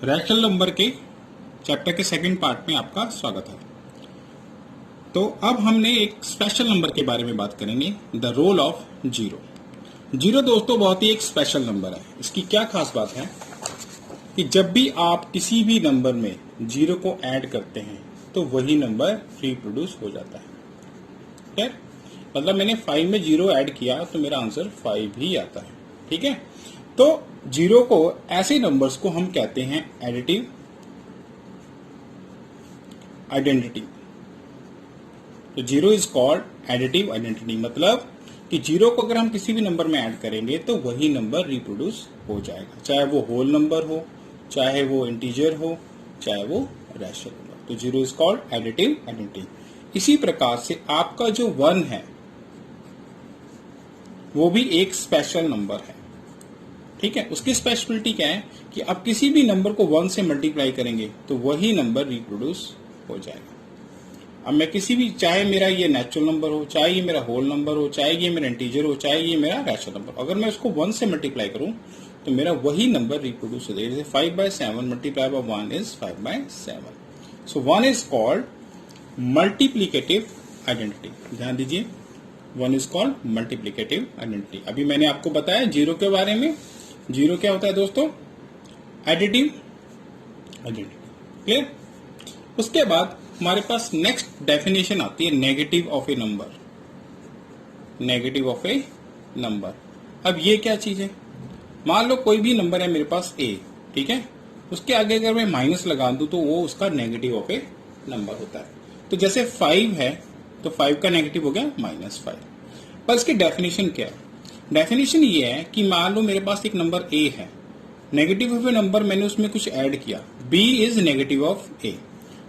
Rational number के chapter के second part में आपका स्वागत है। तो अब हमने एक स्पेशल नंबर के बारे में बात करेंगे, the role of zero. Zero दोस्तों बहुत ही एक स्पेशल नंबर है। इसकी क्या खास बात है कि जब भी आप किसी भी नंबर में जीरो को ऐड करते हैं तो वही नंबर रिप्रोड्यूस हो जाता है। ठीक है, मतलब मैंने 5 में जीरो ऐड किया तो मेरा आंसर 5 ही आता है। ठीक है, तो जीरो को, ऐसे नंबर्स को हम कहते हैं एडिटिव आइडेंटिटी। तो zero is called additive identity, मतलब कि जीरो को अगर हम किसी भी नंबर में ऐड करेंगे तो वही नंबर रिप्रोड्यूस हो जाएगा, चाहे वो होल नंबर हो, चाहे वो इंटीजर हो, चाहे वो रैशनल नंबर। तो zero is called additive identity. इसी प्रकार से आपका जो 1 है वो भी एक स्पेशल नंबर है। ठीक है, उसकी स्पेशलिटी क्या है कि आप किसी भी नंबर को 1 से मल्टीप्लाई करेंगे तो वही नंबर रिप्रोड्यूस हो जाएगा। अब मैं किसी भी, चाहे मेरा ये नेचुरल नंबर हो, चाहे ये मेरा होल नंबर हो, चाहे ये मेरा इंटीजर हो, चाहे ये मेरा रैशनल नंबर, अगर मैं उसको 1 से मल्टीप्लाई करूं तो मेरा वही नंबर रिप्रोड्यूस हो जाएगा। जैसे 5/7 multiply by 1 is 5/7। So 1 is called multiplicative identity. ध्यान दीजिए, 1 इज कॉल्ड मल्टीप्लीकेटिव आइडेंटिटी। अभी मैंने आपको बताया जीरो के बारे में। जीरो क्या होता है दोस्तों? Additive identity. क्लियर? उसके बाद हमारे पास नेक्स्ट डेफिनेशन आती है negative of A number. Negative of A number, अब ये क्या चीज है? मान लो कोई भी नंबर है मेरे पास ए, ठीक है, उसके आगे अगर मैं माइनस लगा दूं तो वो उसका नेगेटिव ऑफ ए नंबर होता है। तो जैसे 5 है तो 5 का नेगेटिव हो गया -5। पर इसकी डेफिनेशन क्या है? डेफिनेशन ये है कि मान लो मेरे पास एक नंबर ए है, नेगेटिव ऑफ ए नंबर, मैंने उसमें कुछ ऐड किया, बी इज नेगेटिव ऑफ ए,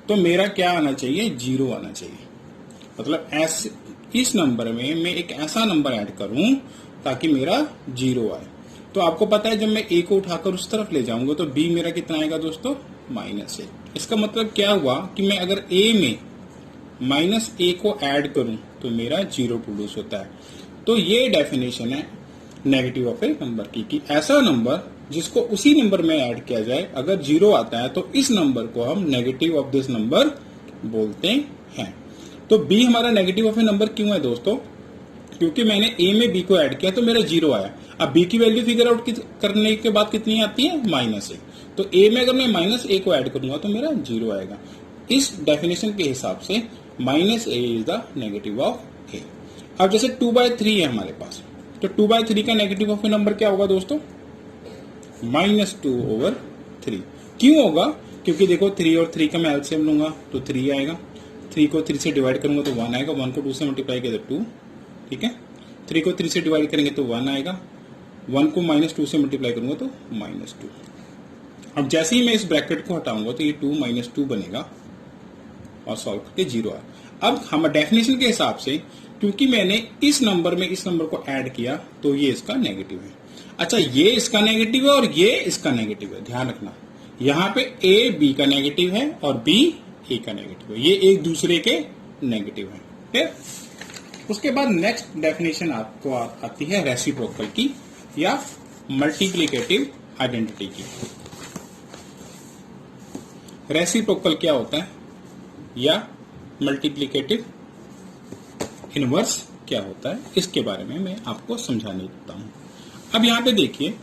तो मेरा क्या आना चाहिए? 0 आना चाहिए। मतलब ऐसे इस नंबर में मैं एक ऐसा नंबर ऐड करूं ताकि मेरा 0 आए। तो आपको पता है जब मैं ए को उठाकर उस तरफ ले जाऊंगा तो बी मेरा कितना आएगा दोस्तों? -1। इसका मतलब क्या हुआ कि मैं अगर ए में -a को ऐड करूं तो मेरा 0 प्रोड्यूस होता है। तो ये डेफिनेशन है नेगेटिव ऑफ ए नंबर की, कि ऐसा नंबर जिसको उसी नंबर में ऐड किया जाए, अगर 0 आता है तो इस नंबर को हम नेगेटिव ऑफ दिस नंबर बोलते हैं। तो b हमारा नेगेटिव ऑफ ए नंबर क्यों है दोस्तों? क्योंकि मैंने a में b को ऐड किया तो मेरा 0 आया। अब b की वैल्यू फिगर आउट करने के बाद कितनी आती है? -1। तो a में अगर मैं -a को ऐड करूंगा तो मेरा 0 आएगा। इस डेफिनेशन के हिसाब से -a is the negative of a। अब जैसे 2/3 है हमारे पास, तो 2/3 का नेगेटिव ऑफ ए नंबर क्या होगा दोस्तों? -2/3। क्यों होगा? क्योंकि देखो 3 और 3 का मैं एलसीएम लूंगा तो 3 आएगा, 3 को 3 से डिवाइड करूंगा तो 1 आएगा, 1 को 2 से मल्टीप्लाई किया तो 2, ठीक है, 3 को 3 से डिवाइड करेंगे तो 1 आएगा, 1 को -2 से मल्टीप्लाई करूंगा तो -2। अब जैसे ही मैं इस ब्रैकेट को हटाऊंगा तो ये 2 -2 बनेगा और सॉल्व करके 0 आए। अब हम डेफिनेशन के हिसाब से, क्योंकि मैंने इस नंबर में इस नंबर को ऐड किया तो ये इसका नेगेटिव है। अच्छा, ये इसका नेगेटिव है और ये इसका नेगेटिव है, ध्यान रखना। यहाँ पे ए बी का नेगेटिव है और बी ए का नेगेटिव है, ये एक दूसरे के नेगेटिव है। ठीक? उसके बाद नेक्स्ट डेफिनेशन आपको आती है रेसिप्रोकल की या मल्टीप्लिकेटिव आइडेंटिटी की। रेसिप्रोकल क्या होता है या मल्टीप्लिकेटिव इनवर्स क्या होता है, इसके बारे में मैं आपको समझाने देता हूं। अब यहाँ पे देखिए,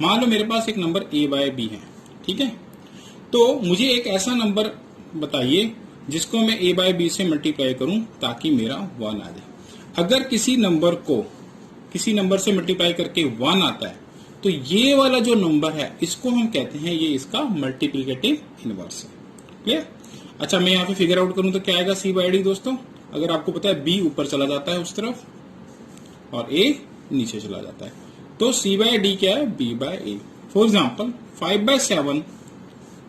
मान लो मेरे पास एक नंबर a/b है, ठीक है, तो मुझे एक ऐसा नंबर बताइए जिसको मैं a/b से मल्टीप्लाई करूं ताकि मेरा 1 आ जाए। अगर किसी नंबर को किसी नंबर से मल्टीप्लाई करके 1 आता है तो ये वाला जो नंबर है इसको हम कहते हैं ये इसका मल्टीप्लिकेटिव इनवर्स है। क्लियर? अच्छा, मैं यहाँ पे फिगर आउट करूं तो क्या आएगा? c/d दोस्तों। अगर आपको पता है b ऊपर चला जाता है उस तरफ और a नीचे चला जाता है, तो c/d क्या है? b/a। फॉर एग्जाम्पल 5/7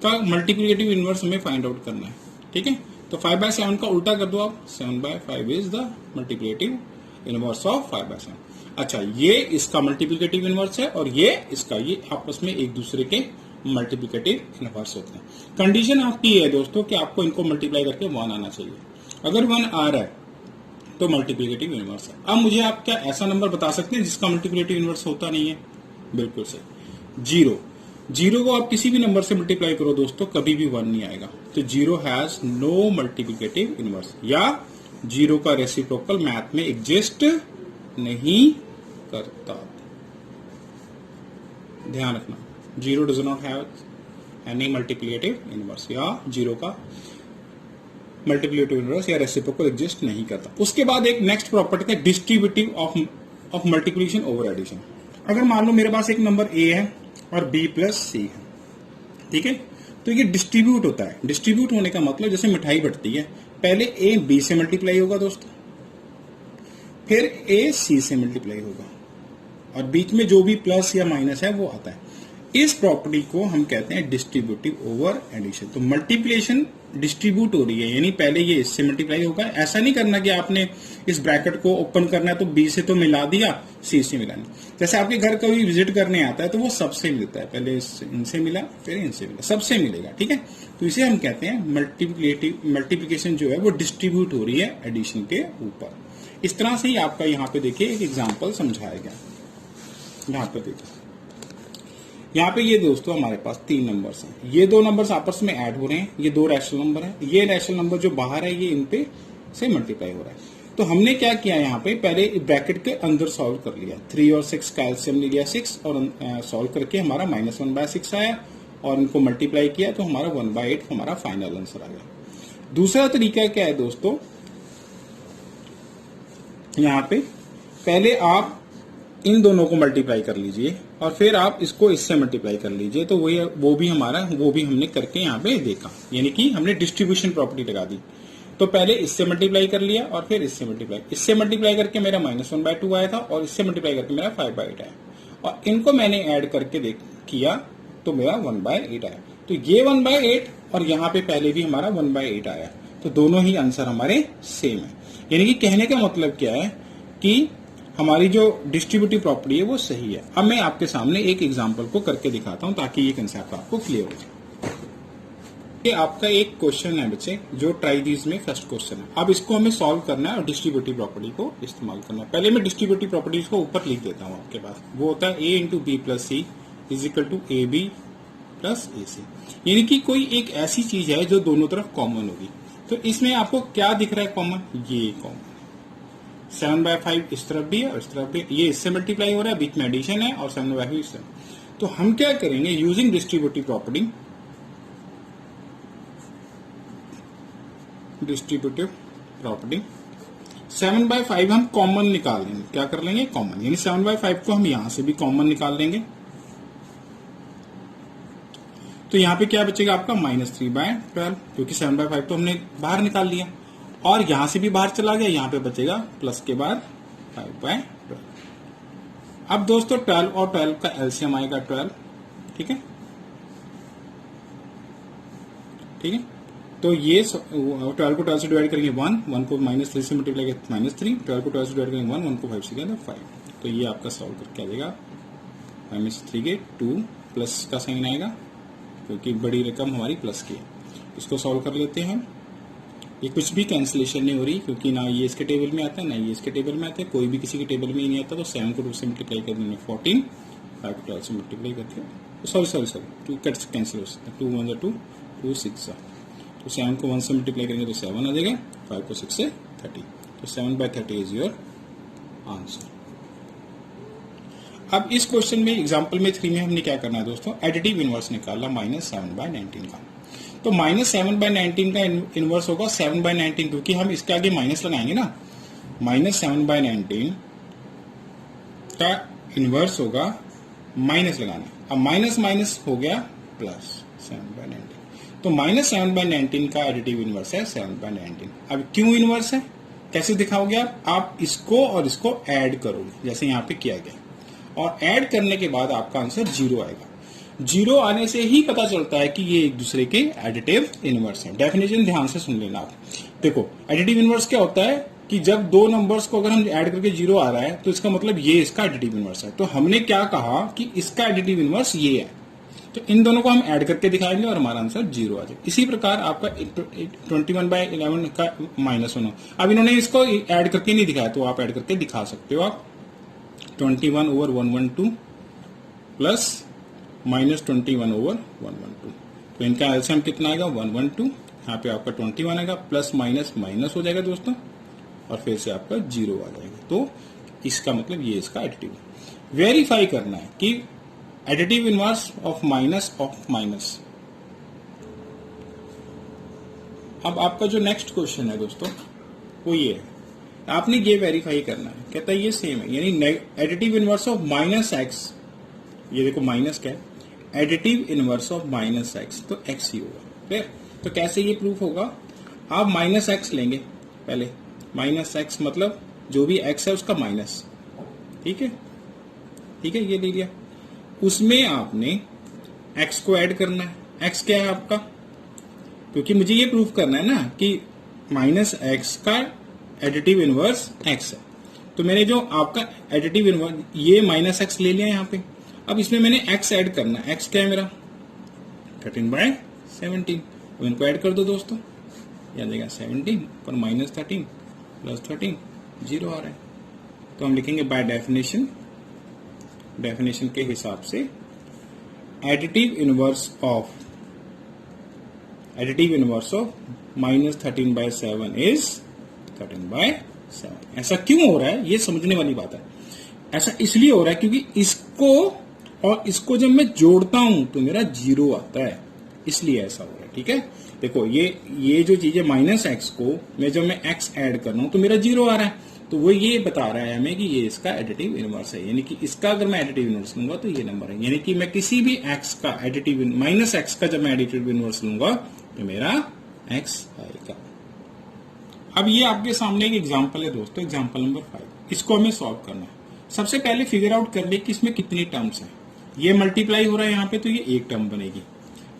का मल्टीप्लिकेटिव इनवर्स हमें फाइंड आउट करना है, ठीक है, तो 5/7 का उल्टा कर दो आप, 7/5 is the multiplicative inverse of 5/7। अच्छा, ये इसका मल्टीप्लिकेटिव इनवर्स है और ये इसका, ये आपस में एक दूसरे के मल्टीप्लिकेटिव इनवर्स होते हैं। कंडीशन आपकी है दोस्तों कि आपको इनको मल्टीप्लाई करके 1 आना चाहिए। अगर 1 आ रहा है तो मल्टीप्लिकेटिव इनवर्स है। अब मुझे आप क्या ऐसा नंबर बता सकते हैं जिसका मल्टीप्लिकेटिव इनवर्स होता नहीं है? बिल्कुल सही, 0। जीरो को आप किसी भी नंबर से मल्टीप्लाई करो दोस्तों, कभी भी 1 नहीं आएगा। तो zero has no multiplicative inverse, या जीरो का रेसिप्रोकल मैथ में एग्जिस्ट नहीं करता। ध्यान रखना, zero does not have any multiplicative inverse, या जीरो का मल्टीप्लिकेटिव इनवर्स या रेसिप्रोकल एग्जिस्ट नहीं करता। उसके बाद एक नेक्स्ट प्रॉपर्टी है distributive of multiplication over addition. अगर मान लो मेरे पास एक नंबर ए है और बी प्लस सी है, ठीक है, तो ये डिस्ट्रीब्यूट होता है। डिस्ट्रीब्यूट होने का मतलब जैसे मिठाई बटती है, पहले ए बी से मल्टीप्लाई होगा दोस्तों, फिर ए सी से मल्टीप्लाई होगा, और बीच में जो भी प्लस या माइनस है वो आता है। इस प्रॉपर्टी को हम कहते हैं डिस्ट्रीब्यूटिव ओवर एडिशन। तो मल्टीप्लिकेशन डिस्ट्रीब्यूट हो रही है, यानी पहले ये इससे मल्टीप्लाई होगा। ऐसा नहीं करना कि आपने इस ब्रैकेट को ओपन करना है तो बी से तो मिला दिया, सी से मिला नहीं। जैसे आपके घर कभी विजिट करने आता है तो वो सबसे मिलता है, पहले इनसे मिला फिर इनसे मिला, सबसे मिलेगा, ठीक है। तो इसे हम कहते हैं मल्टीप्लिकेशन जो है वो डिस्ट्रीब्यूट हो रही है एडिशन के ऊपर। इस तरह से ही आपका यहाँ पे देखिए एक एग्जाम्पल समझाया गया। यहाँ पे देखिए, यहाँ पे ये दोस्तों हमारे पास 3 नंबर्स हैं, ये 2 नंबर्स आपस में ऐड हो रहे हैं, ये 2 रैशनल नंबर है, ये रैशनल नंबर जो बाहर है ये इन पे से मल्टीप्लाई हो रहा है। तो हमने क्या किया, यहाँ पे पहले ब्रैकेट के अंदर सॉल्व कर लिया, 3 और 6 का एलसीएम ले लिया 6, और सॉल्व करके हमारा -1/6 आया, और इनको मल्टीप्लाई किया तो हमारा 1/8 हमारा फाइनल आंसर आ गया। दूसरा तरीका क्या है दोस्तों, यहाँ पे पहले आप इन दोनों को मल्टीप्लाई कर लीजिए और फिर आप इसको इससे मल्टीप्लाई कर लीजिए, तो वो भी हमने करके यहाँ पे देखा, यानी कि हमने डिस्ट्रीब्यूशन प्रॉपर्टी लगा दी। तो पहले इससे मल्टीप्लाई कर लिया और फिर इससे मल्टीप्लाई करके मेरा -1/2 आया था, और इससे मल्टीप्लाई करके मेरा 5/8 आया, और इनको मैंने ऐड करके किया तो मेरा 1/8 आया। तो ये 1/8 और यहाँ पे पहले भी हमारा 1/8 आया, तो दोनों ही आंसर हमारे सेम है। यानी कि कहने का मतलब क्या है कि हमारी जो डिस्ट्रीब्यूटिव प्रॉपर्टी है वो सही है। अब मैं आपके सामने एक एग्जांपल को करके दिखाता हूं ताकि ये कंसेप्ट आपको क्लियर हो जाए। ये आपका एक क्वेश्चन है बच्चे, जो ट्राई दीज में फर्स्ट क्वेश्चन है। अब इसको हमें सॉल्व करना है और डिस्ट्रीब्यूटिव प्रॉपर्टी को इस्तेमाल करना है। पहले मैं डिस्ट्रीब्यूटिव प्रॉपर्टीज को ऊपर लिख देता हूँ आपके पास। वो होता है a into B plus C is equal to A B plus A C, यानी कि कोई एक ऐसी चीज है जो दोनों तरफ कॉमन होगी। तो इसमें आपको क्या दिख रहा है कॉमन, ये कॉमन 7/5 इस तरफ भी है और इस तरफ भी, ये इससे मल्टीप्लाई हो रहा है, बीच में एडिशन है, और 7/5 इससे। तो हम क्या करेंगे, यूजिंग डिस्ट्रीब्यूटिव प्रॉपर्टी, 7/5 हम कॉमन निकाल लेंगे। क्या कर लेंगे, कॉमन, यानी 7/5 को हम यहां से भी कॉमन निकाल लेंगे। तो यहाँ पे क्या बचेगा आपका -3/12, क्योंकि 7/5 तो हमने बाहर निकाल लिया, और यहां से भी बाहर चला गया, यहां पे बचेगा प्लस के बाद 5/12। अब दोस्तों 12 और 12 का एलसीएम आएगा 12, ठीक है, ठीक है। तो ये 12 को 12 से डिवाइड करेंगे 1 को -3 से मल्टीप्लाई करेंगे -3, 12 को 12 से डिवाइड करेंगे 1 को 5 से किया 5। तो ये आपका सॉल्व करके आ जाएगा -3 के 2 प्लस का साइन आएगा, क्योंकि बड़ी रकम हमारी प्लस की है। इसको सॉल्व कर लेते हैं। ये कुछ भी कैंसिलेशन नहीं हो रही, क्योंकि ना ये इसके टेबल में आता है ना ये इसके टेबल में आता है, कोई भी किसी के टेबल में ही नहीं आता। तो 7 को 2 से मल्टीप्लाई कर देंगे 14, 5 को 12 से मल्टीप्लाई करके सॉरी 2 कट कैंसिल हो सकता है, 2 1 2 2 6। तो 7 को 1 से मल्टीप्लाई करेंगे तो 7 आ जाएगा, 5 को 6 से 30। तो 7/30 इज योर आंसर। अब इस क्वेश्चन में एग्जाम्पल में 3 में हमने क्या करना है दोस्तों, एडिटिव इनवर्स निकालना -7/19 का। तो -7/19 का इनवर्स होगा 7/19, क्योंकि हम इसके आगे माइनस लगाएंगे ना। -7/19 का इनवर्स होगा माइनस लगाना, अब माइनस माइनस हो गया प्लस 7/19। तो -7/19 का एडिटिव इनवर्स है 7/19। अब क्यों इनवर्स है, कैसे दिखाओगे आप इसको और इसको ऐड करोगे, जैसे यहाँ पे किया गया, और ऐड करने के बाद आपका आंसर 0 आएगा। 0 आने से ही पता चलता है कि ये एक दूसरे के एडिटिव इनवर्स हैं। डेफिनेशन ध्यान से सुन लेना आप। देखो एडिटिव इनवर्स क्या होता है कि जब दो नंबर्स को अगर हम ऐड करके 0 आ रहा है तो इसका मतलब ये इसका एडिटिव इनवर्स है। तो हमने क्या कहा कि इसका एडिटिव इनवर्स ये है, तो इन दोनों को हम ऐड करके दिखाएंगे और हमारा आंसर 0 आ जाए। इसी प्रकार आपका 21/11 का -1। अब इन्होंने इसको ऐड करके नहीं दिखाया, तो आप ऐड करके दिखा सकते हो। आप 21/112 प्लस -21/112। तो इनका एलसीएम कितना आएगा 112। यहाँ पे आपका 21 आएगा, प्लस माइनस माइनस हो जाएगा दोस्तों, और फिर से आपका 0 आ जाएगा। तो इसका मतलब ये इसका एडिटिव। वेरीफाई करना है कि एडिटिव इनवर्स ऑफ माइनस। अब आपका जो नेक्स्ट क्वेश्चन है दोस्तों वो ये है, आपने ये वेरीफाई करना है। कहता है ये सेम है, यानी एडिटिव इनवर्स ऑफ -x, ये देखो माइनस क्या है, एडिटिव इनवर्स ऑफ -x, तो x ही होगा। फिर तो कैसे ये प्रूफ होगा, आप -x लेंगे पहले, -x मतलब जो भी x है उसका माइनस, ठीक है, ठीक है, ये ले लिया। उसमें आपने x को ऐड करना है। x क्या है आपका, क्योंकि मुझे ये प्रूफ करना है ना कि -x का एडिटिव इनवर्स x है, तो मैंने जो आपका एडिटिव इनवर्स ये -x ले लिया यहाँ पे। अब इसमें मैंने x ऐड करना है। x क्या है मेरा 13/17, तो इनको ऐड कर दो दोस्तों, याद आएगा 17 पर -13 प्लस 13 0 आ रहा है। तो हम लिखेंगे बाय डेफिनेशन के हिसाब से एडिटिव इनवर्स ऑफ -13/7 इज 13/7। ऐसा क्यों हो रहा है ये समझने वाली बात है। ऐसा इसलिए हो रहा है क्योंकि इसको और इसको जब मैं जोड़ता हूं तो मेरा 0 आता है, इसलिए ऐसा हो रहा है। ठीक है, देखो ये जो चीज है -x को जब मैं x ऐड कर रहा हूं तो मेरा 0 आ रहा है, तो वो ये बता रहा है हमें कि ये इसका एडिटिव इनवर्स है, यानी कि इसका अगर मैं एडिटिव इनवर्स लूंगा तो ये नंबर है, यानी कि मैं किसी भी x का एडिटिव -x का जब मैं एडिटिव इनवर्स लूंगा तो मेरा x आएगा। अब ये आपके सामने एक एग्जांपल है दोस्तों, एग्जांपल नंबर 5, इसको हमें सॉल्व करना है। सबसे पहले फिगर आउट कर ले कि इसमें कितनी टर्म्स हैं। ये मल्टीप्लाई हो रहा है यहाँ पे, तो ये एक टर्म बनेगी,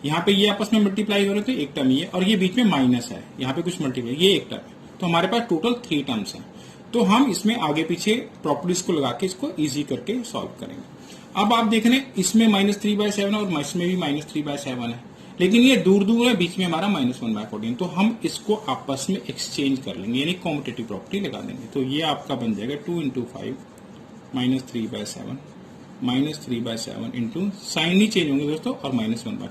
यहाँ पे ये आपस में मल्टीप्लाई हो रहा है तो एक टर्म ये, और ये बीच में माइनस है, यहाँ पे कुछ मल्टीप्लाई, ये एक टर्म है, तो हमारे पास टोटल 3 टर्म्स हैं। तो हम इसमें आगे पीछे प्रॉपर्टीज को लगा के इसको इजी करके सॉल्व करेंगे। अब आप देख रहे हैं इसमें -3/7 और इसमें भी -3/7 है, लेकिन ये दूर दूर है, बीच में हमारा -1/14, तो हम इसको आपस में एक्सचेंज कर लेंगे, यानी कॉम्यूटेटिव प्रॉपर्टी लगा देंगे। तो ये आपका बन जाएगा 2 × 5 -3/7 -3/7 इंटू, साइन ही चेंज होंगे दोस्तों, और -1/14।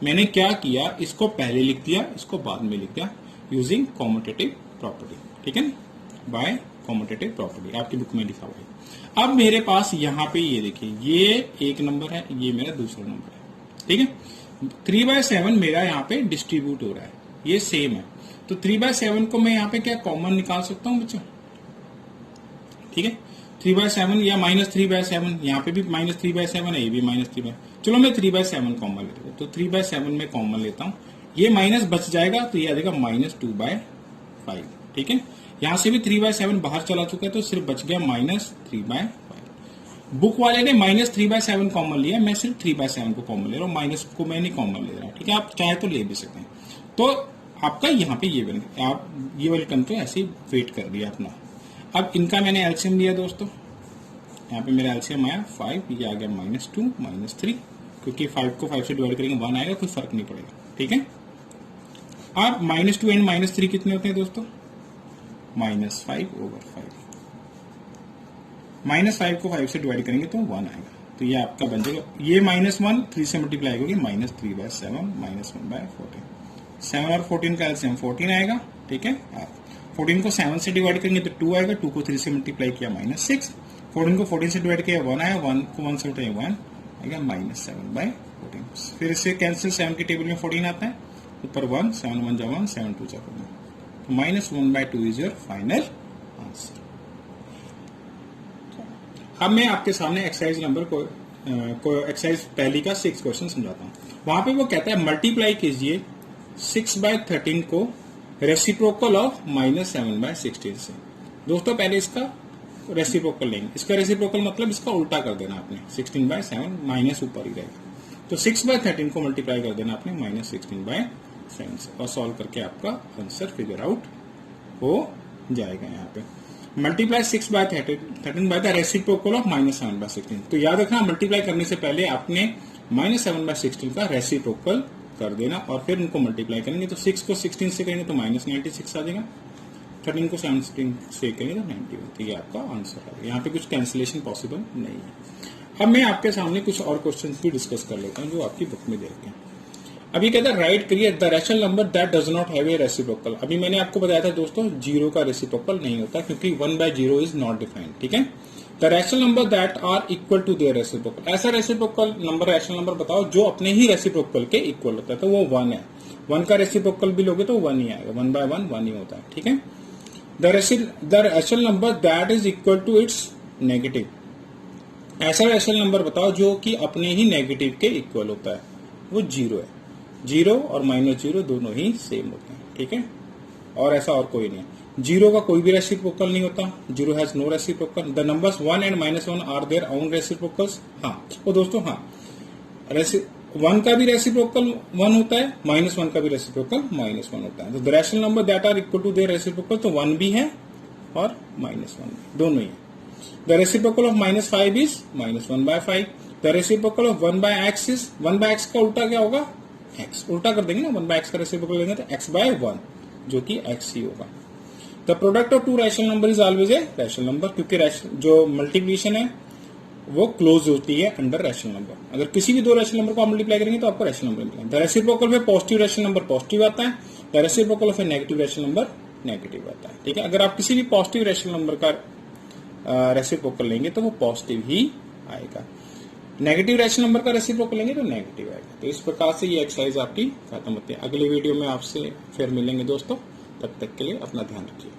मैंने क्या किया, इसको पहले लिख दिया, इसको बाद में लिख दिया यूजिंग कॉम्यूटेटिव प्रॉपर्टी। ठीक है, बाय कॉम्यूटेटिव प्रॉपर्टी आपकी बुक में लिखा हुआ है। अब मेरे पास यहाँ पे ये देखिए, ये एक नंबर है, ये मेरा दूसरा नंबर है। ठीक है, 3/7 मेरा यहाँ पे डिस्ट्रीब्यूट हो रहा है, ये सेम है, तो 3/7 को मैं यहाँ पे क्या कॉमन निकाल सकता हूँ बच्चों। ठीक है, 3/7 या -3/7, यहाँ पे भी -3/7 है, ये भी -3/7, चलो मैं 3/7 कॉमन लेता हूँ, तो 3/7 में कॉमन लेता हूँ, ये माइनस बच जाएगा तो ये आ जाएगा -2/5। ठीक है, यहां से भी 3/7 बाहर चला चुका है, तो सिर्फ बच गया -3/5। बुक वाले ने -3/7 कॉमन लिया, मैं सिर्फ 3/7 को कॉमन ले रहा हूँ, माइनस को मैं नहीं कॉमन ले रहा। ठीक है, आप चाहे तो ले भी सकते हैं। तो आपका यहाँ पे ये बन गया, आप ये वाली टर्म तो ऐसे ही वेट कर दिया अपना। अब इनका मैंने एलसीएम लिया दोस्तों, यहाँ पे मेरा एलसीएम आया 5, ये आ गया -2 -3, क्योंकि 5 को 5 से डिवाइड करेंगे 1 आएगा, कोई फर्क नहीं पड़ेगा। ठीक है, अब -2 एंड -3 कितने होते हैं दोस्तों, -5/5, -5 को 5 से डिवाइड करेंगे तो 1 आएगा, तो ये आपका बन जाएगा, ये -1 3 से मल्टीप्लाई होगी, -3/7 -1/14, 7 और 14 का एलसीएम 14 आएगा। ठीक है, 14 को 7 से डिवाइड करेंगे तो 2 आएगा, 2 को 3 से मल्टीप्लाई किया -6, 14 को 14 से डिवाइड किया 1 आया, 1 को 1 से उठाया 1 आएगा, -7/14। फिर इससे कैंसिल, 7 की टेबल में 14 आता है, ऊपर 1, 7 1 जा 1, 7 2 जा 14, -1/2 इज योर फाइनल आंसर। अब मैं आपके सामने एक्सरसाइज नंबर को एक्सरसाइज पहली का 6 क्वेश्चन समझाता हूँ। वहां पे वो कहता है मल्टीप्लाई कीजिए 6/13 को रेसिप्रोकल ऑफ -7/16 से। दोस्तों पहले इसका रेसिप्रोकल लेंगे, इसका रेसिप्रोकल मतलब इसका उल्टा कर देना आपने, 16/7 माइनस ऊपर ही रहेगा, तो 6/13 को मल्टीप्लाई कर देना आपने -16/7 से, और सॉल्व करके आपका आंसर फिगर आउट हो जाएगा। यहाँ पे multiply 6/13 by the reciprocal of -7/16। तो याद रखना, मल्टीप्लाई करने से पहले आपने -7/16 का रेसिप्रोकल कर देना और फिर उनको मल्टीप्लाई करेंगे, तो 6 को 16 से करेंगे तो -96 आ जाएगा, 13 को 17 से करेंगे तो 91, तो ये आपका आंसर है। यहाँ पे कुछ कैंसिलेशन पॉसिबल नहीं है। अब मैं आपके सामने कुछ और क्वेश्चन भी डिस्कस कर लेता हूँ जो आपकी बुक में दे रखे हैं। अभी कहता है राइट करिए the rational number that does not have a reciprocal. अभी मैंने आपको बताया था दोस्तों जीरो का रेसिप्रोकल नहीं होता क्योंकि 1/0 इज नॉट डिफाइंड। ठीक है, the rational number that are equal to their reciprocal. ऐसा रेसिप्रोकल नंबर रैशनल नंबर बताओ जो अपने ही रेसिप्रोकल के इक्वल होता है, तो वो 1 है। 1 का रेसिप्रोकल भी लोगे तो 1 ही आएगा, 1/1 1 ही होता है। ठीक है, the rational number that is equal to its negative. ऐसा रैशनल नंबर बताओ जो कि अपने ही नेगेटिव के इक्वल होता है, वो 0 है। 0 और -0 दोनों ही सेम होते हैं। ठीक है, और ऐसा और कोई नहीं है। 0 का कोई भी रेसिप्रोकल नहीं होता, 0 has no reciprocal. The numbers 1 and -1 are their own reciprocals. हाँ वो दोस्तों, हाँ 1 का भी रेसिप्रोकल 1 होता है, -1 का भी रेसिप्रोकल -1 होता है। तो the rational number that are equal to their reciprocal, तो 1 भी है और -1 दोनों ही है। The reciprocal of -5 is -1/5. The reciprocal of 1/x is 1/x का उल्टा क्या होगा? x। उल्टा कर देंगे ना, 1/x का रेसिप्रोकल लेंगे तो x/1 जो कि x ही होगा। The product of two rational number is always a rational number, क्योंकि जो मल्टीप्लिकेशन है वो क्लोज होती है अंडर रैशनल नंबर। अगर किसी भी दो रैशनल नंबर को आप मल्टीप्लाई करेंगे तो आपको रैशनल नंबर मिलेगा। द रेसिप्रोकल में पॉजिटिव रैशनल नंबर पॉजिटिव आता है, the reciprocal of A negative rational number negative आता है। ठीक है, अगर आप किसी भी पॉजिटिव रैशनल नंबर का रेसिप्रोकल लेंगे तो वो पॉजिटिव ही आएगा, नेगेटिव रैशनल नंबर का रेसिप्रोकल लेंगे तो नेगेटिव आएगा। तो इस प्रकार से ये एक्सरसाइज आपकी खत्म होती है। अगले वीडियो में आपसे फिर मिलेंगे दोस्तों, तब तक के लिए अपना ध्यान रखिए।